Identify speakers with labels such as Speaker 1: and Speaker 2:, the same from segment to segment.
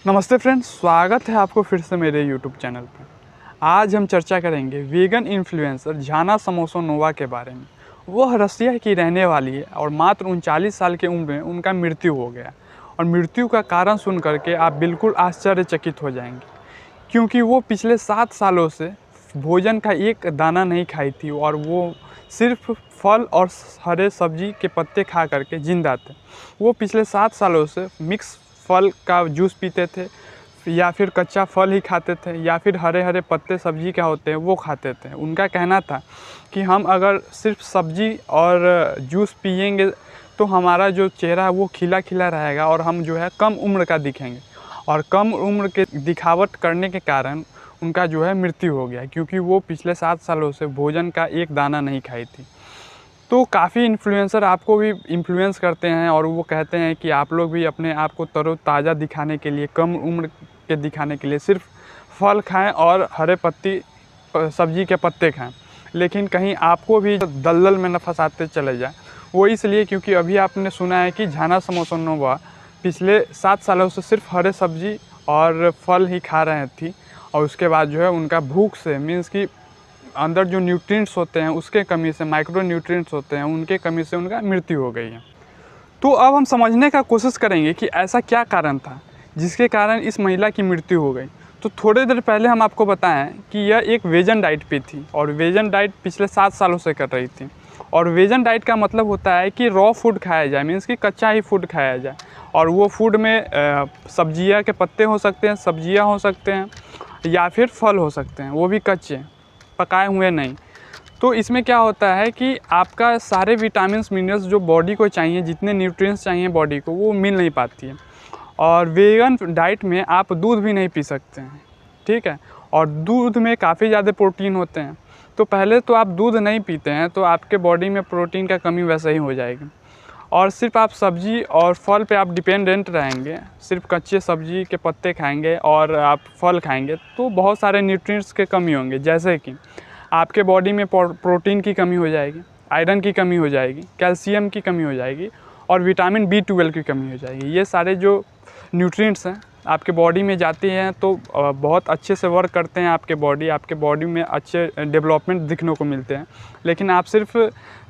Speaker 1: नमस्ते फ्रेंड्स, स्वागत है आपको फिर से मेरे यूट्यूब चैनल पर। आज हम चर्चा करेंगे वीगन इन्फ्लुएंसर जाना समोसोनोवा के बारे में। वह रसिया की रहने वाली है और मात्र 39 साल की उम्र में उनका मृत्यु हो गया। और मृत्यु का कारण सुन करके आप बिल्कुल आश्चर्यचकित हो जाएंगे, क्योंकि वो पिछले 7 सालों से भोजन का एक दाना नहीं खाई थी और वो सिर्फ फल और हरे सब्जी के पत्ते खा करके जिंदा थे। वो पिछले 7 सालों से मिक्स फल का जूस पीते थे, या फिर कच्चा फल ही खाते थे, या फिर हरे हरे पत्ते सब्जी क्या होते हैं वो खाते थे। उनका कहना था कि हम अगर सिर्फ सब्जी और जूस पिएंगे तो हमारा जो चेहरा है वो खिला खिला रहेगा और हम जो है कम उम्र का दिखेंगे। और कम उम्र के दिखावट करने के कारण उनका जो है मृत्यु हो गया, क्योंकि वो पिछले 7 सालों से भोजन का एक दाना नहीं खाई थी। तो काफ़ी इन्फ्लुएंसर आपको भी इन्फ्लुएंस करते हैं और वो कहते हैं कि आप लोग भी अपने आप को तरोताज़ा दिखाने के लिए, कम उम्र के दिखाने के लिए सिर्फ फल खाएं और हरे पत्ती सब्जी के पत्ते खाएं। लेकिन कहीं आपको भी दलदल में न फंसाते चले जाए। वो इसलिए क्योंकि अभी आपने सुना है कि जाना समोसोनोवा पिछले 7 सालों से सिर्फ हरे सब्जी और फल ही खा रहे थी, और उसके बाद जो है उनका भूख से, मीन्स कि अंदर जो न्यूट्रिएंट्स होते हैं उसके कमी से, माइक्रो न्यूट्रिएंट्स होते हैं उनके कमी से उनका मृत्यु हो गई है। तो अब हम समझने का कोशिश करेंगे कि ऐसा क्या कारण था जिसके कारण इस महिला की मृत्यु हो गई। तो थोड़ी देर पहले हम आपको बताएं कि यह एक वेजन डाइट पे थी, और वेजन डाइट पिछले 7 सालों से कर रही थी। और वेजन डाइट का मतलब होता है कि रॉ फूड खाया जाए, मीन्स कि कच्चा ही फूड खाया जाए। और वो फूड में सब्जियाँ के पत्ते हो सकते हैं, सब्जियाँ हो सकते हैं, या फिर फल हो सकते हैं, वो भी कच्चे, पकाए हुए नहीं। तो इसमें क्या होता है कि आपका सारे विटामिन्स मिनरल्स जो बॉडी को चाहिए, जितने न्यूट्रिएंट्स चाहिए बॉडी को, वो मिल नहीं पाती है। और वेगन डाइट में आप दूध भी नहीं पी सकते हैं, ठीक है। और दूध में काफ़ी ज़्यादा प्रोटीन होते हैं। तो पहले तो आप दूध नहीं पीते हैं तो आपके बॉडी में प्रोटीन का कमी वैसे ही हो जाएगी। और सिर्फ आप सब्जी और फल पे आप डिपेंडेंट रहेंगे, सिर्फ कच्चे सब्जी के पत्ते खाएंगे और आप फल खाएंगे, तो बहुत सारे न्यूट्रिएंट्स के कमी होंगे। जैसे कि आपके बॉडी में प्रोटीन की कमी हो जाएगी, आयरन की कमी हो जाएगी, कैल्शियम की कमी हो जाएगी, और विटामिन B12 की कमी हो जाएगी। ये सारे जो न्यूट्रिएंट्स हैं आपके बॉडी में जाते हैं तो बहुत अच्छे से वर्क करते हैं आपके बॉडी में अच्छे डेवलपमेंट दिखने को मिलते हैं। लेकिन आप सिर्फ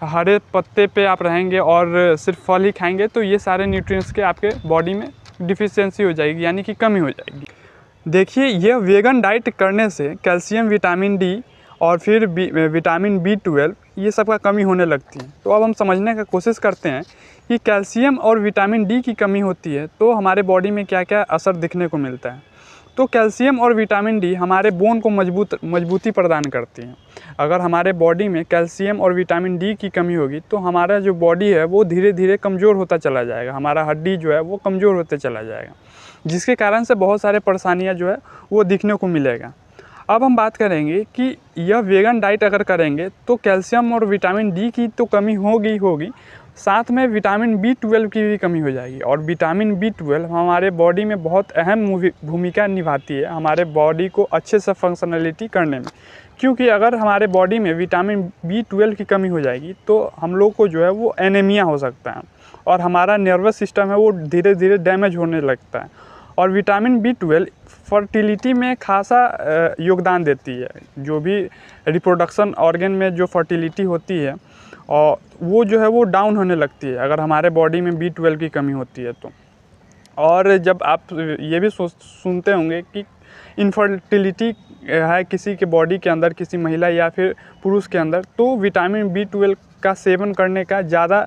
Speaker 1: हरे पत्ते पे आप रहेंगे और सिर्फ फल ही खाएंगे तो ये सारे न्यूट्रिएंट्स के आपके बॉडी में डिफिशियंसी हो जाएगी, यानी कि कमी हो जाएगी। देखिए, यह वेगन डाइट करने से कैल्शियम, विटामिन D और फिर विटामिन B12 ये सब का कमी होने लगती है। तो अब हम समझने का कोशिश करते हैं कि कैल्शियम और विटामिन D की कमी होती है तो हमारे बॉडी में क्या क्या असर दिखने को मिलता है। तो कैल्शियम और विटामिन D हमारे बोन को मजबूती प्रदान करती हैं। अगर हमारे बॉडी में कैल्शियम और विटामिन D की कमी होगी तो हमारा जो बॉडी है वो धीरे धीरे कमज़ोर होता चला जाएगा, हमारा हड्डी जो है वो कमज़ोर होते चला जाएगा, जिसके कारण से बहुत सारे परेशानियाँ जो है वो दिखने को मिलेगा। अब हम बात करेंगे कि यह वेगन डाइट अगर करेंगे तो कैल्शियम और विटामिन D की तो कमी होगी, साथ में विटामिन B12 की भी कमी हो जाएगी। और विटामिन B12 हमारे बॉडी में बहुत अहम भूमिका निभाती है हमारे बॉडी को अच्छे से फंक्शनलिटी करने में। क्योंकि अगर हमारे बॉडी में विटामिन B12 की कमी हो जाएगी तो हम लोग को जो है वो एनीमिया हो सकता है, और हमारा नर्वस सिस्टम है वो धीरे धीरे डैमेज होने लगता है। और विटामिन B12 फर्टिलिटी में खासा योगदान देती है। जो भी रिप्रोडक्शन ऑर्गन में जो फर्टिलिटी होती है और वो जो है वो डाउन होने लगती है अगर हमारे बॉडी में B12 की कमी होती है तो। और जब आप ये भी सुनते होंगे कि इनफर्टिलिटी है किसी के बॉडी के अंदर, किसी महिला या फिर पुरुष के अंदर, तो विटामिन B12 का सेवन करने का ज़्यादा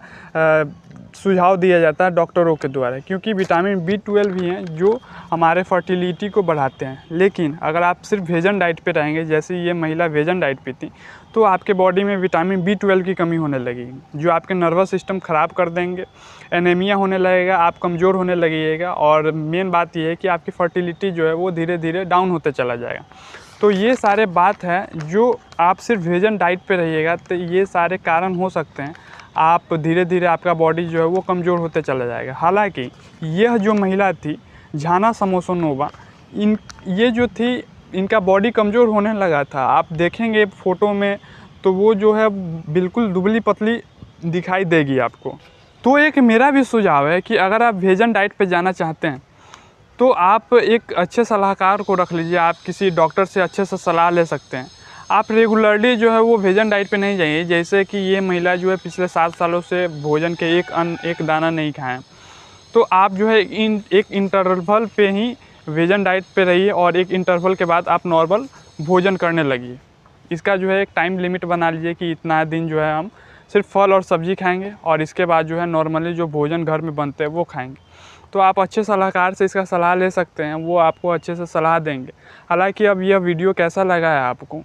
Speaker 1: सुझाव दिया जाता है डॉक्टरों के द्वारा, क्योंकि विटामिन B12 भी हैं जो हमारे फर्टिलिटी को बढ़ाते हैं। लेकिन अगर आप सिर्फ वेजन डाइट पे रहेंगे, जैसे ये महिला वेजन डाइट पे थी, तो आपके बॉडी में विटामिन B12 की कमी होने लगेगी, जो आपके नर्वस सिस्टम ख़राब कर देंगे, एनीमिया होने लगेगा, आप कमज़ोर होने लगेगा, और मेन बात यह है कि आपकी फर्टिलिटी जो है वो धीरे धीरे डाउन होते चला जाएगा। तो ये सारे बात है, जो आप सिर्फ वेजन डाइट पे रहिएगा तो ये सारे कारण हो सकते हैं, आप धीरे धीरे आपका बॉडी जो है वो कमज़ोर होते चला जाएगा। हालांकि यह जो महिला थी जाना समोसोनोवा, ये जो थी इनका बॉडी कमज़ोर होने लगा था। आप देखेंगे फ़ोटो में तो वो जो है बिल्कुल दुबली पतली दिखाई देगी आपको। तो एक मेरा भी सुझाव है कि अगर आप वेजन डाइट पे जाना चाहते हैं तो आप एक अच्छे सलाहकार को रख लीजिए, आप किसी डॉक्टर से अच्छे से सलाह ले सकते हैं। आप रेगुलरली जो है वो वेजन डाइट पे नहीं जाइए, जैसे कि ये महिला जो है पिछले 7 सालों से भोजन के एक दाना नहीं खाएं, तो आप जो है एक इंटरवल पे ही वेजन डाइट पे रहिए और एक इंटरवल के बाद आप नॉर्मल भोजन करने लगिए। इसका जो है एक टाइम लिमिट बना लीजिए कि इतना दिन जो है हम सिर्फ फल और सब्ज़ी खाएंगे और इसके बाद जो है नॉर्मली जो भोजन घर में बनते हैं वो खाएंगे। तो आप अच्छे सलाहकार से इसका सलाह ले सकते हैं, वो आपको अच्छे से सलाह देंगे। हालांकि अब यह वीडियो कैसा लगा है आपको,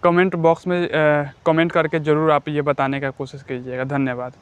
Speaker 1: कमेंट बॉक्स में कमेंट करके ज़रूर आप ये बताने का कोशिश कीजिएगा। धन्यवाद।